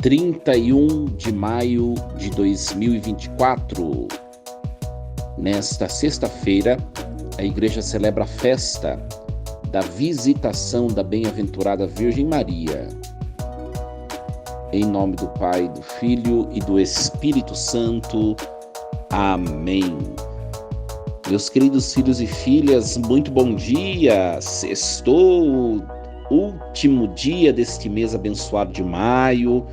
31 de maio de 2024. Nesta sexta-feira, a igreja celebra a festa da visitação da bem-aventurada Virgem Maria. Em nome do Pai, do Filho e do Espírito Santo. Amém. Meus queridos filhos e filhas, muito bom dia. Sextou, último dia deste mês abençoado de maio.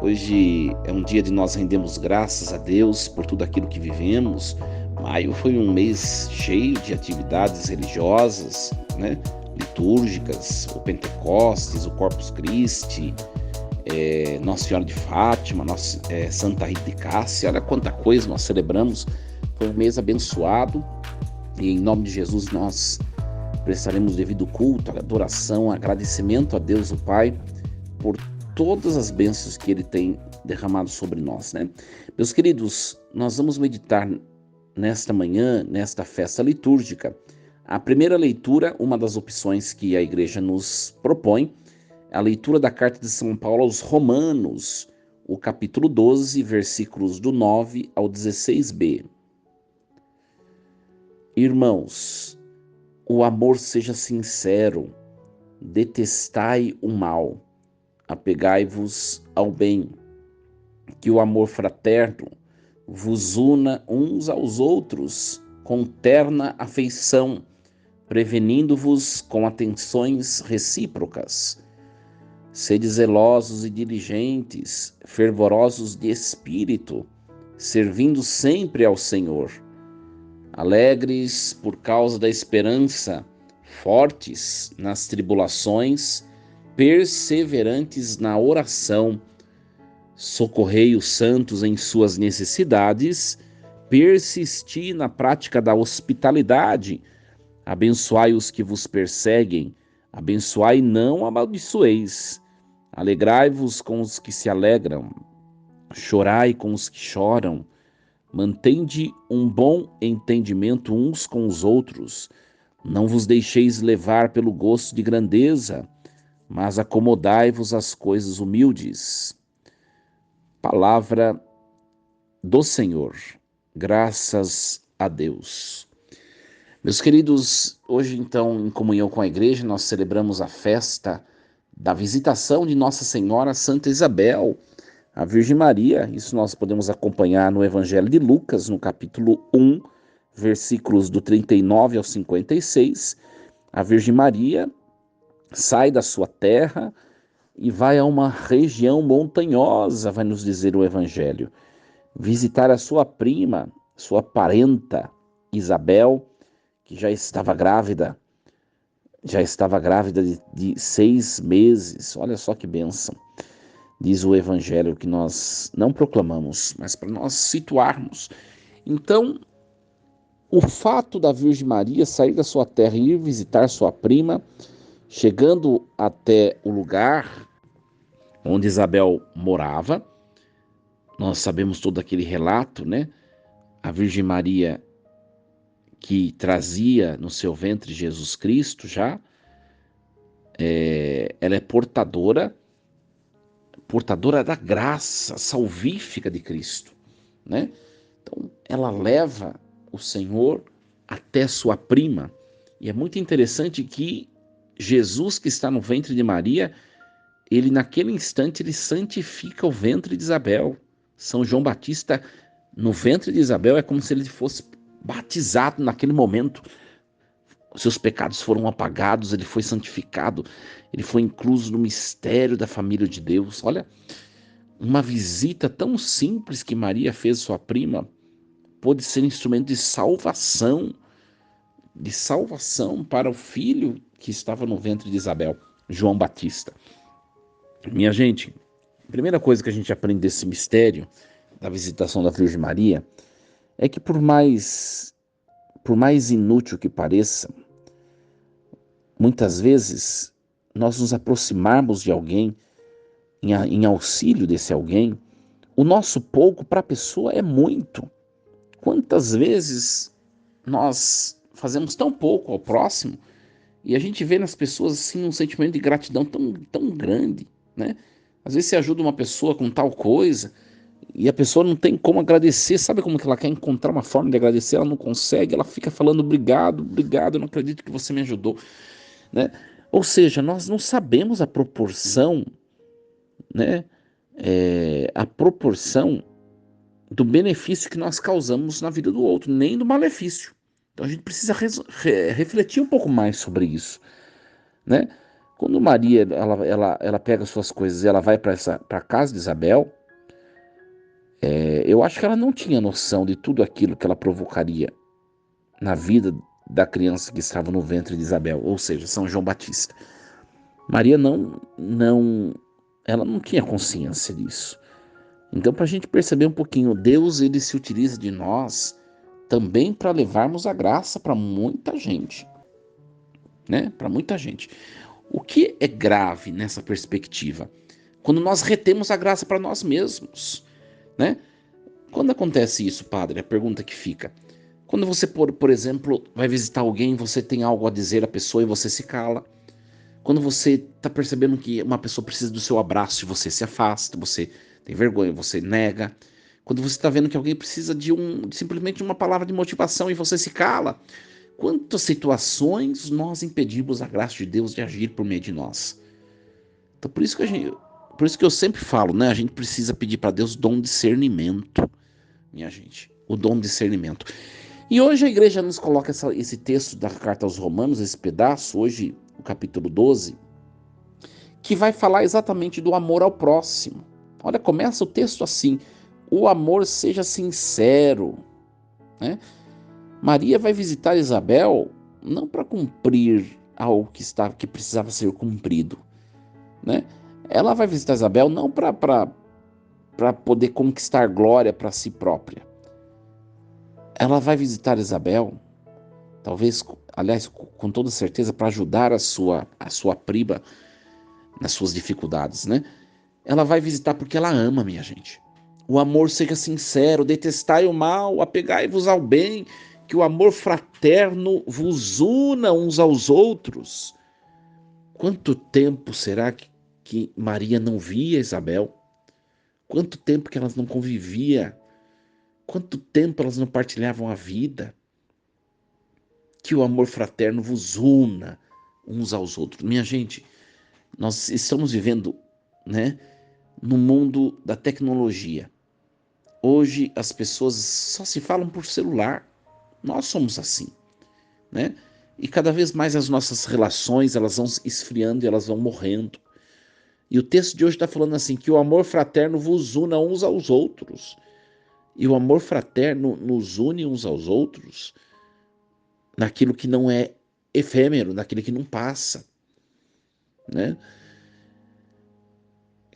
Hoje é um dia de nós rendermos graças a Deus por tudo aquilo que vivemos. Maio foi um mês cheio de atividades religiosas, litúrgicas, o Pentecostes, o Corpus Christi, Nossa Senhora de Fátima, Santa Rita de Cássia. Olha quanta coisa nós celebramos. Foi um mês abençoado e em nome de Jesus nós prestaremos devido culto, adoração, agradecimento a Deus o Pai por todas as bênçãos que Ele tem derramado sobre nós, Meus queridos, nós vamos meditar nesta manhã, nesta festa litúrgica. A primeira leitura, uma das opções que a igreja nos propõe, é a leitura da carta de São Paulo aos Romanos, o capítulo 12, versículos do 9 ao 16b. Irmãos, o amor seja sincero, detestai o mal, apegai-vos ao bem, que o amor fraterno vos una uns aos outros com terna afeição, prevenindo-vos com atenções recíprocas. Sede zelosos e diligentes, fervorosos de espírito, servindo sempre ao Senhor. Alegres por causa da esperança, fortes nas tribulações, perseverantes na oração. Socorrei os santos em suas necessidades, persisti na prática da hospitalidade. Abençoai os que vos perseguem, abençoai e não amaldiçoeis. Alegrai-vos com os que se alegram, chorai com os que choram. Mantende um bom entendimento uns com os outros. Não vos deixeis levar pelo gosto de grandeza, mas acomodai-vos às coisas humildes. Palavra do Senhor. Graças a Deus. Meus queridos, hoje então, em comunhão com a igreja, nós celebramos a festa da visitação de Nossa Senhora Santa Isabel, a Virgem Maria. Isso nós podemos acompanhar no Evangelho de Lucas, no capítulo 1, versículos do 39 ao 56. A Virgem Maria sai da sua terra e vai a uma região montanhosa, vai nos dizer o Evangelho, visitar a sua prima, sua parenta Isabel, que já estava grávida de 6 meses. Olha só que bênção. Diz o Evangelho que nós não proclamamos, mas para nós situarmos. Então, o fato da Virgem Maria sair da sua terra e ir visitar sua prima, chegando até o lugar onde Isabel morava, nós sabemos todo aquele relato, A Virgem Maria que trazia no seu ventre Jesus Cristo já, ela é portadora da graça salvífica de Cristo, Então, ela leva o Senhor até sua prima, e é muito interessante que Jesus, que está no ventre de Maria, ele naquele instante, ele santifica o ventre de Isabel. São João Batista, no ventre de Isabel, é como se ele fosse batizado naquele momento. Seus pecados foram apagados, ele foi santificado, ele foi incluso no mistério da família de Deus. Olha, uma visita tão simples que Maria fez à sua prima pôde ser instrumento de salvação para o filho que estava no ventre de Isabel, João Batista. Minha gente, a primeira coisa que a gente aprende desse mistério da visitação da Virgem Maria é que por mais inútil que pareça, muitas vezes nós nos aproximarmos de alguém, em auxílio desse alguém, o nosso pouco para a pessoa é muito. Quantas vezes nós fazemos tão pouco ao próximo e a gente vê nas pessoas assim um sentimento de gratidão tão grande, Às vezes você ajuda uma pessoa com tal coisa e a pessoa não tem como agradecer. Sabe como que ela quer encontrar uma forma de agradecer? Ela não consegue, ela fica falando obrigado, obrigado, eu não acredito que você me ajudou, né? Ou seja, nós não sabemos a proporção, né? A proporção do benefício que nós causamos na vida do outro, nem do malefício. Então a gente precisa refletir um pouco mais sobre isso, né? Quando Maria ela pega suas coisas e ela vai para a casa de Isabel, eu acho que ela não tinha noção de tudo aquilo que ela provocaria na vida da criança que estava no ventre de Isabel, ou seja, São João Batista. Maria ela não tinha consciência disso. Então, para a gente perceber um pouquinho, Deus ele se utiliza de nós também para levarmos a graça para muita gente, né? Para muita gente. O que é grave nessa perspectiva? Quando nós retemos a graça para nós mesmos, né? Quando acontece isso, padre? A pergunta que fica. Quando você, por exemplo, vai visitar alguém, você tem algo a dizer à pessoa e você se cala. Quando você está percebendo que uma pessoa precisa do seu abraço e você se afasta, você tem vergonha, você nega. Quando você está vendo que alguém precisa simplesmente de uma palavra de motivação e você se cala. Quantas situações nós impedimos a graça de Deus de agir por meio de nós? Então por isso que eu sempre falo, né? A gente precisa pedir para Deus dom de discernimento, minha gente, o dom de discernimento. E hoje a igreja nos coloca esse texto da carta aos Romanos, esse pedaço, hoje o capítulo 12, que vai falar exatamente do amor ao próximo. Olha, começa o texto assim: o amor seja sincero, né? Maria vai visitar Isabel não para cumprir algo que precisava ser cumprido, né? Ela vai visitar Isabel não para poder conquistar glória para si própria. Ela vai visitar Isabel, talvez, aliás, com toda certeza, para ajudar a sua prima nas suas dificuldades, né? Ela vai visitar porque ela ama, minha gente. O amor seja sincero, detestai o mal, apegai-vos ao bem, que o amor fraterno vos una uns aos outros. Quanto tempo será que Maria não via Isabel? Quanto tempo que elas não conviviam? Quanto tempo elas não partilhavam a vida? Que o amor fraterno vos una uns aos outros. Minha gente, nós estamos vivendo, né, no mundo da tecnologia. Hoje as pessoas só se falam por celular. Nós somos assim, né? E cada vez mais as nossas relações elas vão esfriando e elas vão morrendo. E o texto de hoje está falando assim, que o amor fraterno vos una uns aos outros. E o amor fraterno nos une uns aos outros naquilo que não é efêmero, naquilo que não passa, né?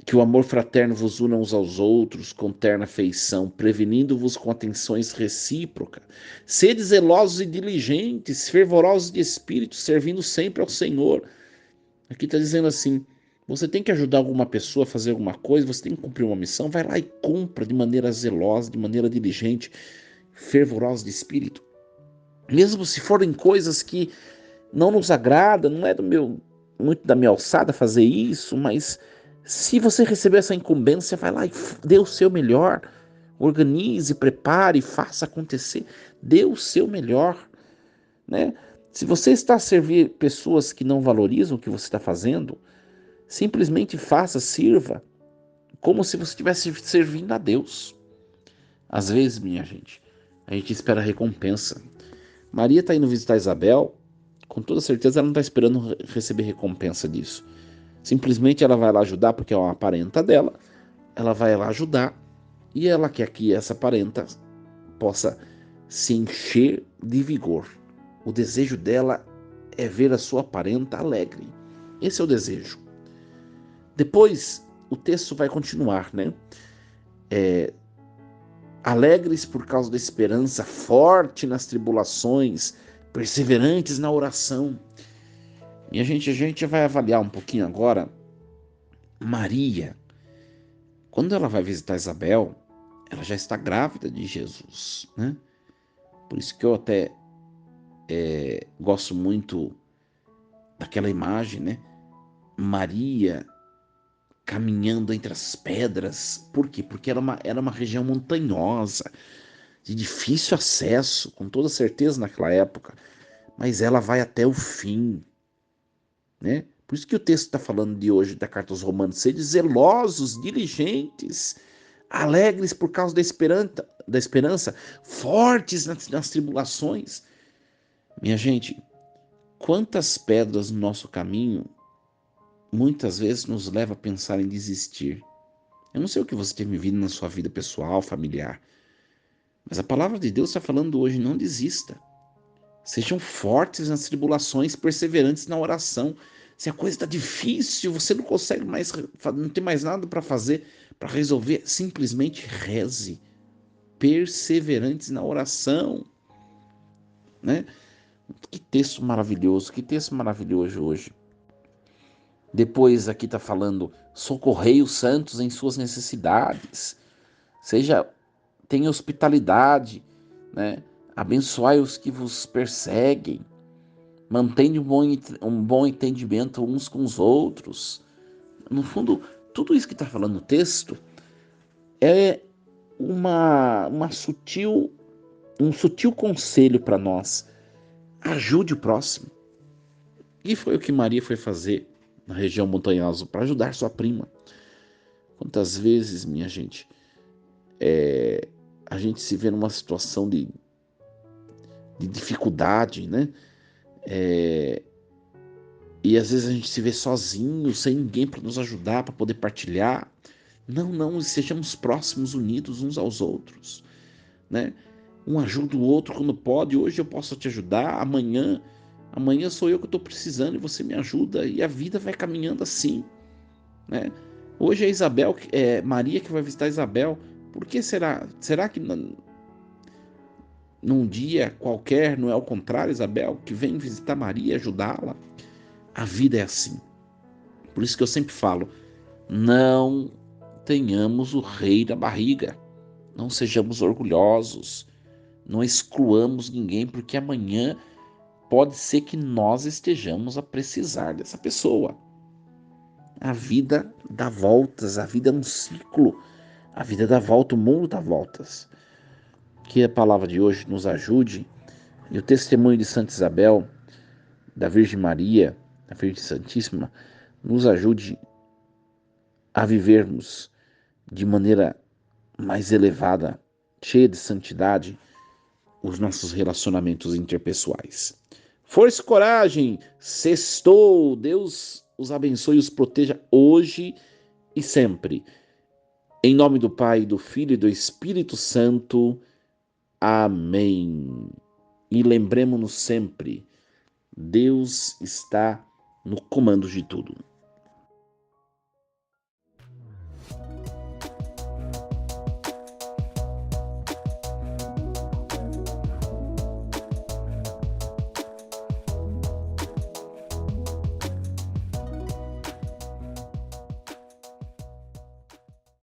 Que o amor fraterno vos una uns aos outros com terna afeição, prevenindo-vos com atenções recíprocas. Sede zelosos e diligentes, fervorosos de espírito, servindo sempre ao Senhor. Aqui está dizendo assim, você tem que ajudar alguma pessoa a fazer alguma coisa, você tem que cumprir uma missão, vai lá e cumpra de maneira zelosa, de maneira diligente, fervorosa de espírito. Mesmo se forem coisas que não nos agradam, não é muito da minha alçada fazer isso, mas se você receber essa incumbência, vai lá e dê o seu melhor, organize, prepare, faça acontecer, dê o seu melhor, né? Se você está a servir pessoas que não valorizam o que você está fazendo, simplesmente faça, sirva, como se você estivesse servindo a Deus. Às vezes, minha gente, a gente espera recompensa. Maria está indo visitar Isabel, com toda certeza ela não está esperando receber recompensa disso. Simplesmente ela vai lá ajudar porque é uma parenta dela, ela vai lá ajudar e ela quer que essa parenta possa se encher de vigor. O desejo dela é ver a sua parenta alegre. Esse é o desejo. Depois, o texto vai continuar, né? Alegres por causa da esperança, forte nas tribulações, perseverantes na oração. E a gente vai avaliar um pouquinho agora Maria. Quando ela vai visitar Isabel, ela já está grávida de Jesus, né? Por isso que eu até gosto muito daquela imagem, né? Maria caminhando entre as pedras. Por quê? Porque era uma região montanhosa, de difícil acesso, com toda certeza naquela época, mas ela vai até o fim, né? Por isso que o texto está falando de hoje da carta aos Romanos: sede zelosos, diligentes, alegres por causa da esperança, fortes nas tribulações. Minha gente, quantas pedras no nosso caminho muitas vezes nos leva a pensar em desistir. Eu não sei o que você tem vivido na sua vida pessoal, familiar, mas a palavra de Deus está falando hoje: não desista. Sejam fortes nas tribulações, perseverantes na oração. Se a coisa está difícil, você não consegue mais, não tem mais nada para fazer, para resolver, simplesmente reze. Perseverantes na oração, né? Que texto maravilhoso hoje. Depois aqui está falando: socorrei os santos em suas necessidades. Seja, tenha hospitalidade, né? Abençoai os que vos perseguem. Mantenha um bom entendimento uns com os outros. No fundo, tudo isso que está falando no texto é um sutil conselho para nós. Ajude o próximo. E foi o que Maria foi fazer na região montanhosa para ajudar sua prima. Quantas vezes, minha gente, a gente se vê numa situação de dificuldade, né? E às vezes a gente se vê sozinho, sem ninguém para nos ajudar, para poder partilhar. Não, não, sejamos próximos, unidos uns aos outros, né? Um ajuda o outro quando pode. Hoje eu posso te ajudar, amanhã sou eu que estou precisando e você me ajuda, e a vida vai caminhando assim, né? Hoje é Maria que vai visitar Isabel. Por que será? Será que num dia qualquer não é o contrário, Isabel, que vem visitar Maria e ajudá-la? A vida é assim. Por isso que eu sempre falo: não tenhamos o rei na barriga, não sejamos orgulhosos, não excluamos ninguém, porque amanhã pode ser que nós estejamos a precisar dessa pessoa. A vida dá voltas, a vida é um ciclo, a vida dá volta, o mundo dá voltas. Que a palavra de hoje nos ajude, e o testemunho de Santa Isabel, da Virgem Maria, da Virgem Santíssima, nos ajude a vivermos de maneira mais elevada, cheia de santidade, os nossos relacionamentos interpessoais. Força e coragem, sextou, Deus os abençoe e os proteja hoje e sempre. Em nome do Pai, do Filho e do Espírito Santo. Amém. E lembremos-nos sempre: Deus está no comando de tudo.